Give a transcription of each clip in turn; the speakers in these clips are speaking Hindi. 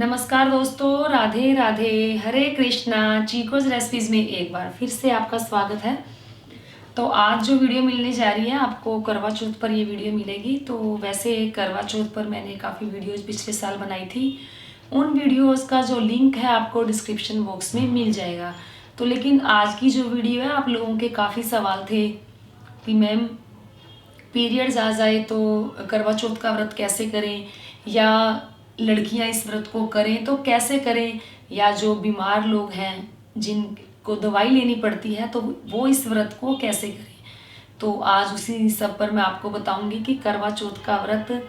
नमस्कार दोस्तों, राधे राधे, हरे कृष्णा। चीकोज रेसिपीज़ में एक बार फिर से आपका स्वागत है। तो आज जो वीडियो मिलने जा रही है आपको करवा चौथ पर ये वीडियो मिलेगी। तो वैसे करवा चौथ पर मैंने काफ़ी वीडियोस पिछले साल बनाई थी, उन वीडियोस का जो लिंक है आपको डिस्क्रिप्शन बॉक्स में मिल जाएगा। तो लेकिन आज की जो वीडियो है, आप लोगों के काफ़ी सवाल थे कि मैम पीरियड्स आ जाए तो करवा चौथ का व्रत कैसे करें, या लड़कियां इस व्रत को करें तो कैसे करें, या जो बीमार लोग हैं जिनको दवाई लेनी पड़ती है तो वो इस व्रत को कैसे करें। तो आज उसी सब पर मैं आपको बताऊंगी कि करवा चौथ का व्रत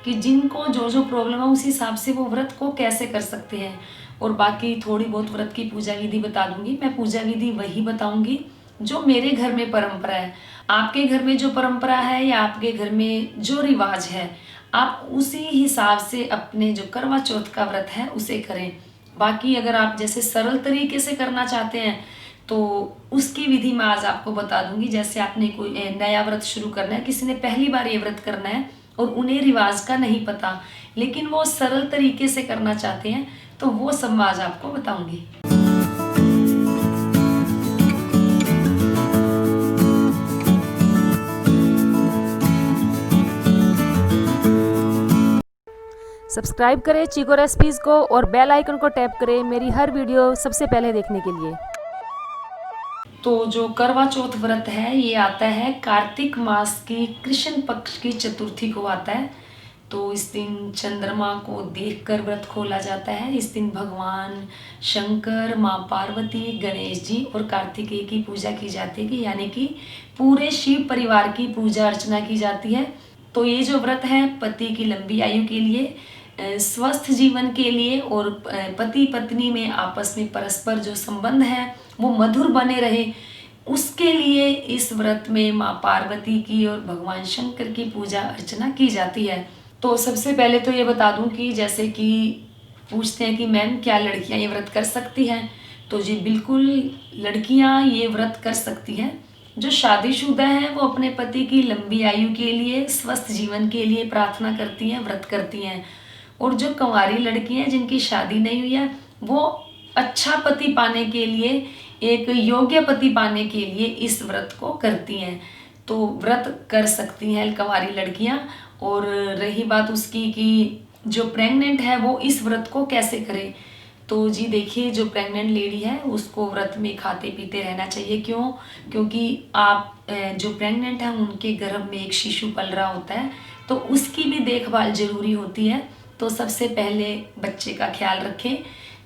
कि जिनको जो जो प्रॉब्लम है उस हिसाब से वो व्रत को कैसे कर सकते हैं। और बाकी थोड़ी बहुत व्रत की पूजा विधि बता दूंगी। मैं पूजा विधि वही बताऊंगी जो मेरे घर में परंपरा है। आपके घर में जो परंपरा है या आपके घर में जो रिवाज है, आप उसी हिसाब से अपने जो करवा चौथ का व्रत है उसे करें। बाकी अगर आप जैसे सरल तरीके से करना चाहते हैं तो उसकी विधि मैं आज आपको बता दूंगी। जैसे आपने कोई नया व्रत शुरू करना है, किसी ने पहली बार ये व्रत करना है और उन्हें रिवाज का नहीं पता, लेकिन वो सरल तरीके से करना चाहते हैं, तो वो सब मैं आज आपको बताऊंगी। सब्सक्राइब करें चीको रेसिपीज़ को और बेल आइकन को टैप करें मेरी हर वीडियो सबसे पहले देखने के लिए। तो जो करवा चौथ व्रत है ये आता है कार्तिक मास की कृष्ण पक्ष की चतुर्थी को आता है। तो इस दिन चंद्रमा को देखकर व्रत खोला जाता है। इस दिन भगवान शंकर, माँ पार्वती, गणेश जी और कार्तिकेय की पूजा की जाती है, यानी कि पूरे शिव परिवार की पूजा अर्चना की जाती है। तो ये जो व्रत है पति की लंबी आयु के लिए, स्वस्थ जीवन के लिए और पति पत्नी में आपस में परस्पर जो संबंध है वो मधुर बने रहे, उसके लिए इस व्रत में माँ पार्वती की और भगवान शंकर की पूजा अर्चना की जाती है। तो सबसे पहले तो ये बता दूं कि जैसे कि पूछते हैं कि मैम क्या लड़कियां ये व्रत कर सकती हैं, तो जी बिल्कुल लड़कियां ये व्रत कर सकती हैं। जो शादीशुदा हैं वो अपने पति की लंबी आयु के लिए, स्वस्थ जीवन के लिए प्रार्थना करती हैं, व्रत करती हैं। और जो कंवारी लड़की हैं जिनकी शादी नहीं हुई है, वो अच्छा पति पाने के लिए, एक योग्य पति पाने के लिए इस व्रत को करती हैं। तो व्रत कर सकती हैं कंवारी लड़कियां। और रही बात उसकी कि जो प्रेग्नेंट है वो इस व्रत को कैसे करे, तो जी देखिए जो प्रेग्नेंट लेडी है उसको व्रत में खाते पीते रहना चाहिए। क्यों? क्योंकि आप जो प्रेग्नेंट है उनके गर्भ में एक शिशु पल रहा होता है, तो उसकी भी देखभाल जरूरी होती है। तो सबसे पहले बच्चे का ख्याल रखें।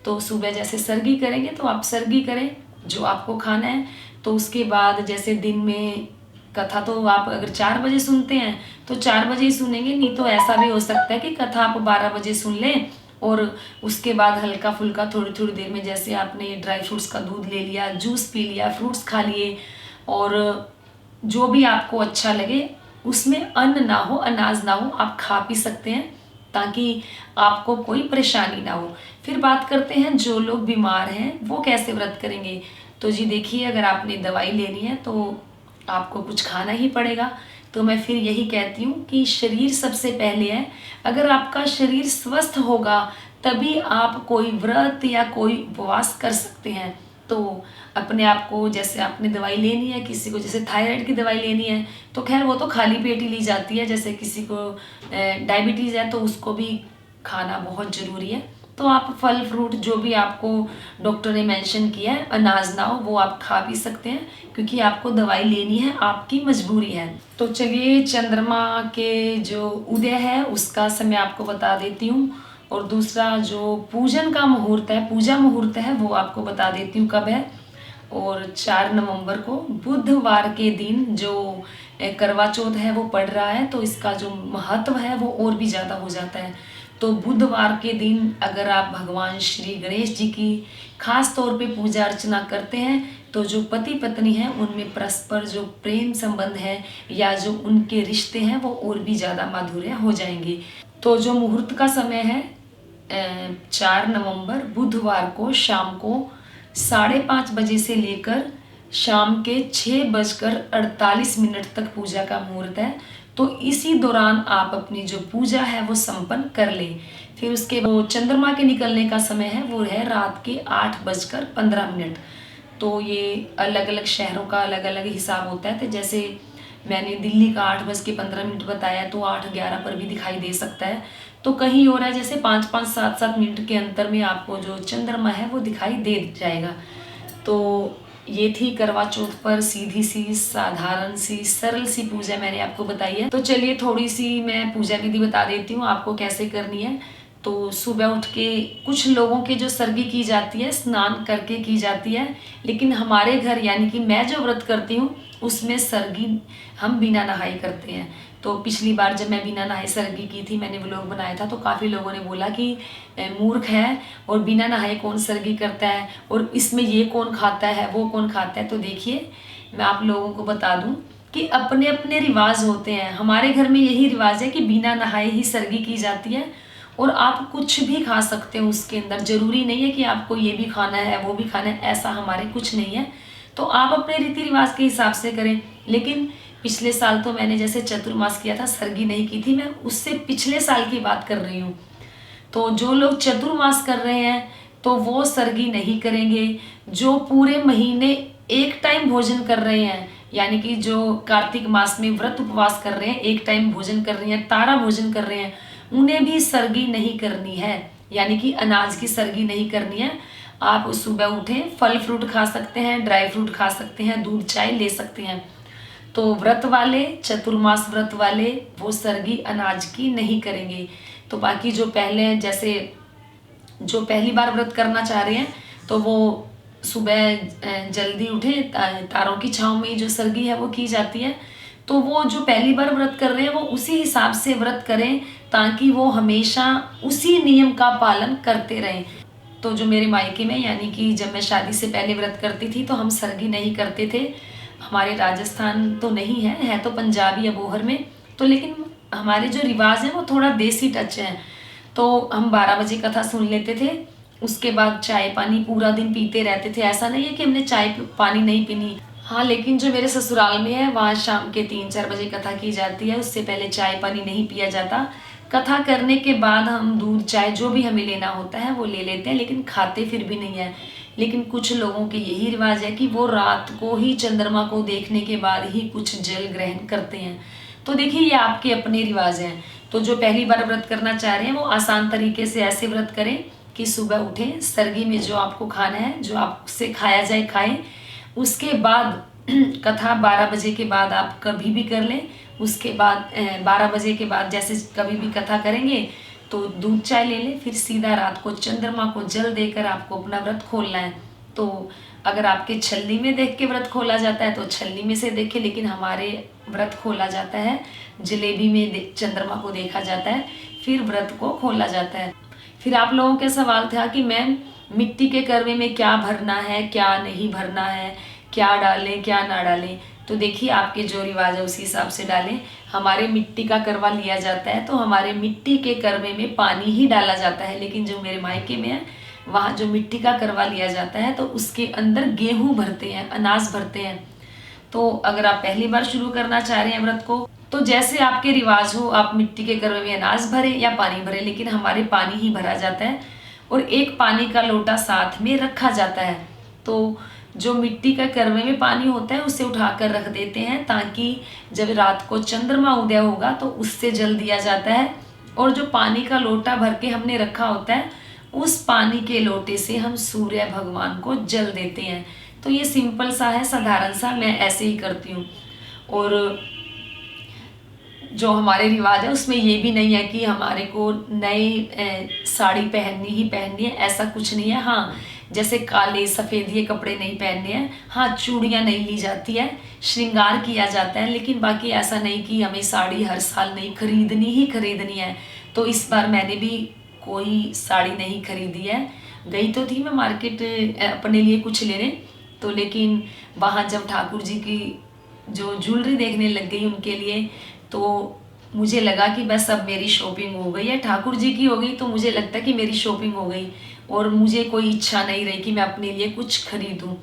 तो सुबह जैसे सर्गी करेंगे तो आप सर्गी करें जो आपको खाना है। तो उसके बाद जैसे दिन में कथा तो आप अगर 4 बजे सुनते हैं तो 4 बजे ही सुनेंगे, नहीं तो ऐसा भी हो सकता है कि कथा आप 12 बजे सुन लें और उसके बाद हल्का फुल्का थोड़ी थोड़ी देर में जैसे आपने ड्राई फ्रूट्स का दूध ले लिया, जूस पी लिया, फ्रूट्स खा लिए, और जो भी आपको अच्छा लगे उसमें अन्न ना हो, अनाज ना हो, आप खा पी सकते हैं ताकि आपको कोई परेशानी ना हो। फिर बात करते हैं जो लोग बीमार हैं वो कैसे व्रत करेंगे। तो जी देखिए अगर आपने दवाई लेनी है तो आपको कुछ खाना ही पड़ेगा। तो मैं फिर यही कहती हूँ कि शरीर सबसे पहले है। अगर आपका शरीर स्वस्थ होगा तभी आप कोई व्रत या कोई उपवास कर सकते हैं। तो अपने आप को, जैसे आपने दवाई लेनी है, किसी को जैसे थायराइड की दवाई लेनी है तो खैर वो तो खाली पेट ही ली जाती है। जैसे किसी को डायबिटीज़ है तो उसको भी खाना बहुत ज़रूरी है। तो आप फल फ्रूट जो भी आपको डॉक्टर ने मेंशन किया है, अनाज ना हो, वो आप खा भी सकते हैं क्योंकि आपको दवाई लेनी है, आपकी मजबूरी है। तो चलिए चंद्रमा के जो उदय है उसका समय आपको बता देती हूँ, और दूसरा जो पूजन का मुहूर्त है, पूजा मुहूर्त है, वो आपको बता देती हूँ कब है। और 4 नवंबर को बुधवार के दिन जो करवा चौथ है वो पड़ रहा है, तो इसका जो महत्व है वो और भी ज़्यादा हो जाता है। तो बुधवार के दिन अगर आप भगवान श्री गणेश जी की खास तौर पे पूजा अर्चना करते हैं तो जो पति पत्नी हैं उनमें परस्पर जो प्रेम संबंध है या जो उनके रिश्ते हैं वो और भी ज़्यादा माधुर्य हो जाएंगे। तो जो मुहूर्त का समय है 4 नवंबर बुधवार को शाम को 5:30 बजे से लेकर शाम के 6:48 तक पूजा का मुहूर्त है। तो इसी दौरान आप अपनी जो पूजा है वो संपन्न कर लें। फिर उसके बाद चंद्रमा के निकलने का समय है वो है रात के 8:15। तो ये अलग अलग शहरों का अलग अलग हिसाब होता है। तो जैसे मैंने दिल्ली का 8:15 बताया, तो 8:11 पर भी दिखाई दे सकता है। तो कहीं हो रहा है जैसे 5-5, 7-7 मिनट के अंतर में आपको जो चंद्रमा है वो दिखाई दे जाएगा। तो ये थी करवा चौथ पर सीधी सी, साधारण सी, सरल सी पूजा मैंने आपको बताई है। तो चलिए थोड़ी सी मैं पूजा विधि बता देती हूँ आपको कैसे करनी है। तो सुबह उठ के कुछ लोगों के जो सरगी की जाती है स्नान करके की जाती है, लेकिन हमारे घर यानी कि मैं जो व्रत करती हूँ उसमें सरगी हम बिना नहाए करते हैं। तो पिछली बार जब मैं बिना नहाए सरगी की थी, मैंने व्लॉग बनाया था, तो काफ़ी लोगों ने बोला कि मूर्ख है और बिना नहाए कौन सरगी करता है और इसमें ये कौन खाता है वो कौन खाता है। तो देखिए मैं आप लोगों को बता दूं कि अपने अपने रिवाज होते हैं। हमारे घर में यही रिवाज है कि बिना नहाए ही सरगी की जाती है और आप कुछ भी खा सकते हो उसके अंदर। जरूरी नहीं है कि आपको ये भी खाना है वो भी खाना है, ऐसा हमारे कुछ नहीं है। तो आप अपने रीति रिवाज के हिसाब से करें। लेकिन पिछले साल तो मैंने जैसे चतुर्मास किया था, सरगी नहीं की थी, मैं उससे पिछले साल की बात कर रही हूँ। तो जो लोग चतुर्मास कर रहे हैं तो वो सरगी नहीं करेंगे। जो पूरे महीने एक टाइम भोजन कर रहे हैं, यानी कि जो कार्तिक मास में व्रत उपवास कर रहे हैं, एक टाइम भोजन कर रहे हैं, तारा भोजन कर रहे हैं, उन्हें भी सरगी नहीं करनी है, यानी कि अनाज की सरगी नहीं करनी है। आप सुबह उठें, फल फ्रूट खा सकते हैं, ड्राई फ्रूट खा सकते हैं, दूध चाय ले सकते हैं। तो व्रत वाले, चतुर्मास व्रत वाले वो सरगी अनाज की नहीं करेंगे। तो बाकी जो पहले जैसे जो पहली बार व्रत करना चाह रहे हैं तो वो सुबह जल्दी उठें, तारों की छांव में जो सरगी है वो की जाती है। तो वो जो पहली बार व्रत कर रहे हैं वो उसी हिसाब से व्रत करें ताकि वो हमेशा उसी नियम का पालन करते रहें। तो जो मेरे मायके में यानी कि जब मैं शादी से पहले व्रत करती थी तो हम सरगी नहीं करते थे। हमारे राजस्थान तो नहीं है तो पंजाबी अबोहर में। तो लेकिन हमारे जो रिवाज है वो थोड़ा देसी टच है। तो हम 12 बजे कथा सुन लेते थे, उसके बाद चाय पानी पूरा दिन पीते रहते थे। ऐसा नहीं है कि हमने चाय पानी नहीं पीनी। हाँ, लेकिन जो मेरे ससुराल में है वहाँ शाम के 3-4 बजे कथा की जाती है, उससे पहले चाय पानी नहीं पिया जाता। कथा करने के बाद हम दूध चाय जो भी हमें लेना होता है वो ले लेते हैं, लेकिन खाते फिर भी नहीं है। लेकिन कुछ लोगों के यही रिवाज है कि वो रात को ही चंद्रमा को देखने के बाद ही कुछ जल ग्रहण करते हैं। तो देखिए ये आपके अपने रिवाज हैं। तो जो पहली बार व्रत करना चाह रहे हैं वो आसान तरीके से ऐसे व्रत करें कि सुबह उठें, सरगी में जो आपको खाना है, जो आपसे खाया जाए खाएं। उसके बाद कथा 12 बजे के बाद आप कभी भी कर लें। उसके बाद 12 बजे के बाद जैसे कभी भी कथा करेंगे तो दूध चाय ले लें, फिर सीधा रात को चंद्रमा को जल देकर आपको अपना व्रत खोलना है। तो अगर आपके छलनी में देख के व्रत खोला जाता है तो छलनी में से देखें, लेकिन हमारे व्रत खोला जाता है जलेबी में चंद्रमा को देखा जाता है, फिर व्रत को खोला जाता है। फिर आप लोगों का सवाल था कि मैम मिट्टी के करवे में क्या भरना है, क्या नहीं भरना है, क्या डालें क्या ना डालें। तो देखिए आपके जो रिवाज है उसी हिसाब से डालें। हमारे मिट्टी का करवा लिया जाता है तो हमारे मिट्टी के करवे में पानी ही डाला जाता है, लेकिन जो मेरे मायके में है वहाँ जो मिट्टी का करवा लिया जाता है तो उसके अंदर गेहूं भरते हैं, अनाज भरते हैं। तो अगर आप पहली बार शुरू करना चाह रहे हैं व्रत को तो जैसे आपके रिवाज हो, आप मिट्टी के करवे में अनाज भरें या पानी भरें, लेकिन हमारे पानी ही भरा जाता है और एक पानी का लोटा साथ में रखा जाता है। तो जो मिट्टी का करवे में पानी होता है उसे उठाकर रख देते हैं ताकि जब रात को चंद्रमा उदय होगा तो उससे जल दिया जाता है। और जो पानी का लोटा भर के हमने रखा होता है उस पानी के लोटे से हम सूर्य भगवान को जल देते हैं। तो ये सिंपल सा है, साधारण सा, मैं ऐसे ही करती हूँ। और जो हमारे रिवाज है उसमें ये भी नहीं है कि हमारे को नई साड़ी पहननी ही पहननी है, ऐसा कुछ नहीं है। हाँ, जैसे काले सफ़ेद ये कपड़े नहीं पहनने हैं, हाँ चूड़ियाँ नहीं ली जाती है, श्रृंगार किया जाता है, लेकिन बाकी ऐसा नहीं कि हमें साड़ी हर साल नहीं खरीदनी ही खरीदनी है। तो इस बार मैंने भी कोई साड़ी नहीं खरीदी है। गई तो थी मैं मार्केट अपने लिए कुछ लेने, तो लेकिन वहाँ जब ठाकुर जी की जो ज्वेलरी देखने लग गई उनके लिए, तो मुझे लगा कि बस अब मेरी शॉपिंग हो गई है। ठाकुर जी की हो गई तो मुझे लगता है कि मेरी शॉपिंग हो गई और मुझे कोई इच्छा नहीं रही कि मैं अपने लिए कुछ खरीदूं।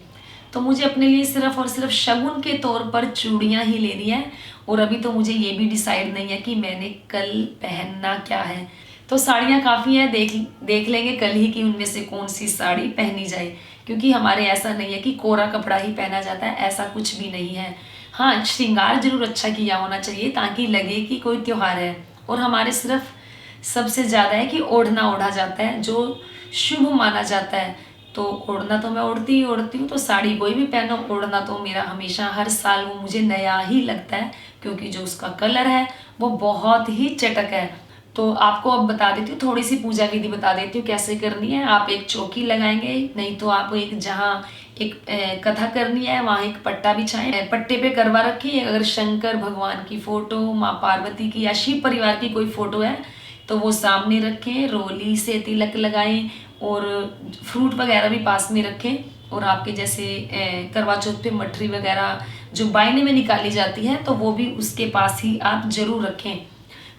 तो मुझे अपने लिए सिर्फ और सिर्फ शगुन के तौर पर चूड़ियाँ ही लेनी है। और अभी तो मुझे ये भी डिसाइड नहीं है कि मैंने कल पहनना क्या है। तो साड़ियाँ काफ़ी हैं, देख लेंगे कल ही कि उनमें से कौन सी साड़ी पहनी जाए, क्योंकि हमारे ऐसा नहीं है कि कोरा कपड़ा ही पहना जाता है, ऐसा कुछ भी नहीं है। हाँ, श्रृंगार जरूर अच्छा किया होना चाहिए ताकि लगे कि कोई त्योहार है। और हमारे सिर्फ सबसे ज़्यादा है कि ओढ़ना ओढ़ा जाता है जो शुभ माना जाता है। तो ओढ़ना तो मैं ओढ़ती हूँ, तो साड़ी कोई भी पहनो, ओढ़ना तो मेरा हमेशा हर साल वो मुझे नया ही लगता है, क्योंकि जो उसका कलर है वो बहुत ही चटक है। तो आपको अब बता देती हूँ, थोड़ी सी पूजा विधि बता देती हूँ कैसे करनी है। आप एक चौकी लगाएंगे, नहीं तो आप एक जहाँ एक कथा करनी है वहाँ एक पट्टा बिछाएं, पट्टे पे करवा रखिए। अगर शंकर भगवान की फोटो, माँ पार्वती की या शिव परिवार की कोई फोटो है तो वो सामने रखें, रोली से तिलक लगाएं और फ्रूट वगैरह भी पास में रखें। और आपके जैसे करवा चौथ पे मठरी वगैरह जो बायने में निकाली जाती है तो वो भी उसके पास ही आप जरूर रखें।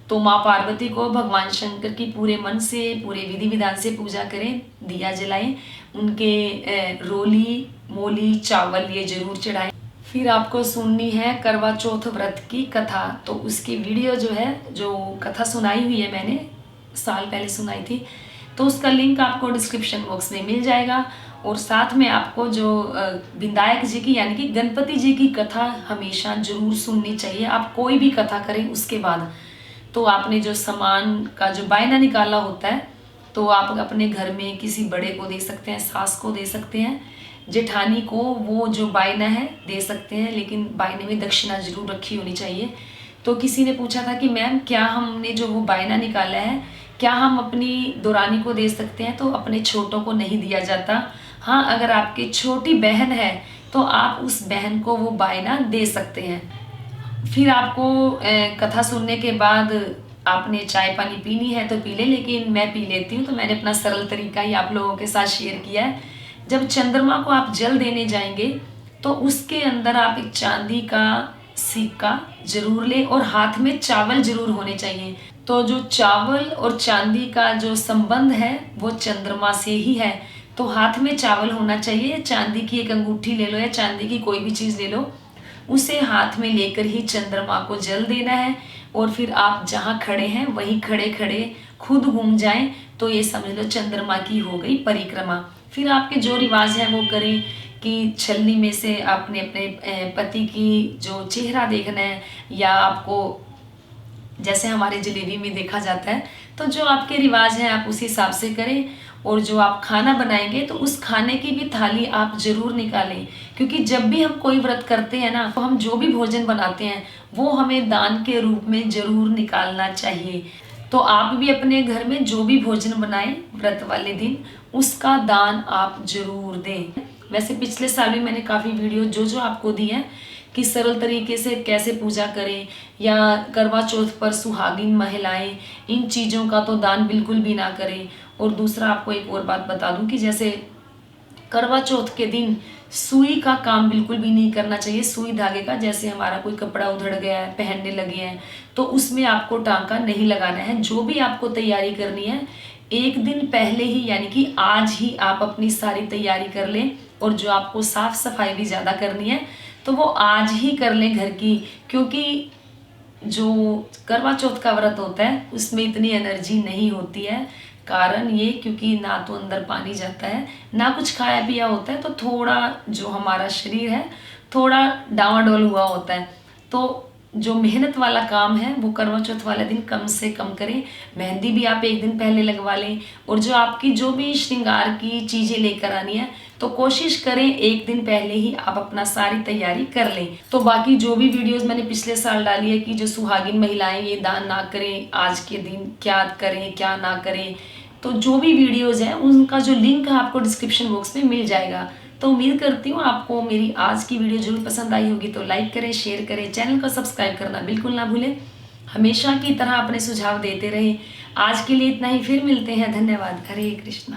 तो माँ पार्वती को भगवान शंकर की पूरे मन से, पूरे विधि विधान से पूजा करें, दिया जलाएं, उनके रोली, मोली, चावल ये जरूर चढ़ाएं। फिर आपको सुननी है करवा चौथ व्रत की कथा। तो उसकी वीडियो जो है, जो कथा सुनाई हुई है मैंने साल पहले सुनाई थी, तो उसका लिंक आपको डिस्क्रिप्शन बॉक्स में मिल जाएगा। और साथ में आपको जो विनायक जी की यानी कि गणपति जी की कथा हमेशा जरूर सुननी चाहिए। आप कोई भी कथा करें उसके बाद, तो आपने जो सामान का जो बायना निकाला होता है तो आप अपने घर में किसी बड़े को दे सकते हैं, सास को दे सकते हैं, जेठानी को वो जो बायना है दे सकते हैं, लेकिन बायने में दक्षिणा जरूर रखी होनी चाहिए। तो किसी ने पूछा था कि मैम क्या हमने जो वो बायना निकाला है क्या हम अपनी दुरानी को दे सकते हैं? तो अपने छोटों को नहीं दिया जाता। हाँ, अगर आपकी छोटी बहन है तो आप उस बहन को वो बायना दे सकते हैं। फिर आपको कथा सुनने के बाद आपने चाय पानी पीनी है तो पी ले, लेकिन मैं पी लेती हूँ, तो मैंने अपना सरल तरीका ही आप लोगों के साथ शेयर किया है। जब चंद्रमा को आप जल देने जाएंगे तो उसके अंदर आप एक चांदी का सिक्का जरूर लें और हाथ में चावल जरूर होने चाहिए। तो जो चावल और चांदी का जो संबंध है वो चंद्रमा से ही है, तो हाथ में चावल होना चाहिए। चांदी की एक अंगूठी ले लो या चांदी की कोई भी चीज़ ले लो, उसे हाथ में लेकर ही चंद्रमा को जल देना है। और फिर आप जहाँ खड़े हैं वहीं खड़े खड़े खुद घूम जाएं तो ये समझ लो चंद्रमा की हो गई परिक्रमा। फिर आपके जो रिवाज है वो करें कि छलनी में से आपने अपने पति की जो चेहरा देखना है, या आपको जैसे हमारे जलेबी में देखा जाता है, तो जो आपके रिवाज हैं आप उस हिसाब से करें। और जो आप खाना बनाएंगे तो उस खाने की भी थाली आप जरूर निकालें, क्योंकि जब भी हम कोई व्रत करते हैं ना तो हम जो भी भोजन बनाते हैं वो हमें दान के रूप में जरूर निकालना चाहिए। तो आप भी अपने घर में जो भी भोजन बनाएं व्रत वाले दिन उसका दान आप जरूर दें। वैसे पिछले साल भी मैंने काफ़ी वीडियो जो आपको दी है कि सरल तरीके से कैसे पूजा करें, या करवा चौथ पर सुहागिन महिलाएं इन चीज़ों का तो दान बिल्कुल भी ना करें। और दूसरा आपको एक और बात बता दूं कि जैसे करवा चौथ के दिन सुई का काम बिल्कुल भी नहीं करना चाहिए। सुई धागे का, जैसे हमारा कोई कपड़ा उधड़ गया है, पहनने लगे हैं, तो उसमें आपको टांका नहीं लगाना है। जो भी आपको तैयारी करनी है एक दिन पहले ही, यानी कि आज ही आप अपनी सारी तैयारी कर लें। और जो आपको साफ सफाई भी ज़्यादा करनी है तो वो आज ही कर लें घर की, क्योंकि जो करवा चौथ का व्रत होता है उसमें इतनी एनर्जी नहीं होती है। कारण ये, क्योंकि ना तो अंदर पानी जाता है ना कुछ खाया पिया होता है, तो थोड़ा जो हमारा शरीर है थोड़ा डावाडोल हुआ होता है। तो जो मेहनत वाला काम है वो करवा चौथ वाले दिन कम से कम करें। मेहंदी भी आप एक दिन पहले लगवा लें, और जो आपकी जो भी श्रृंगार की चीज़ें लेकर आनी है तो कोशिश करें एक दिन पहले ही आप अपना सारी तैयारी कर लें। तो बाकी जो भी वीडियोस मैंने पिछले साल डाली है कि जो सुहागिन महिलाएं ये दान ना करें, आज के दिन क्या करें क्या ना करें, तो जो भी वीडियोस हैं उनका जो लिंक है आपको डिस्क्रिप्शन बॉक्स में मिल जाएगा। तो उम्मीद करती हूँ आपको मेरी आज की वीडियो जरूर पसंद आई होगी। तो लाइक करें, शेयर करें, चैनल को सब्सक्राइब करना बिल्कुल ना भूलें। हमेशा की तरह अपने सुझाव देते रहे। आज के लिए इतना ही, फिर मिलते हैं। धन्यवाद। हरे कृष्णा।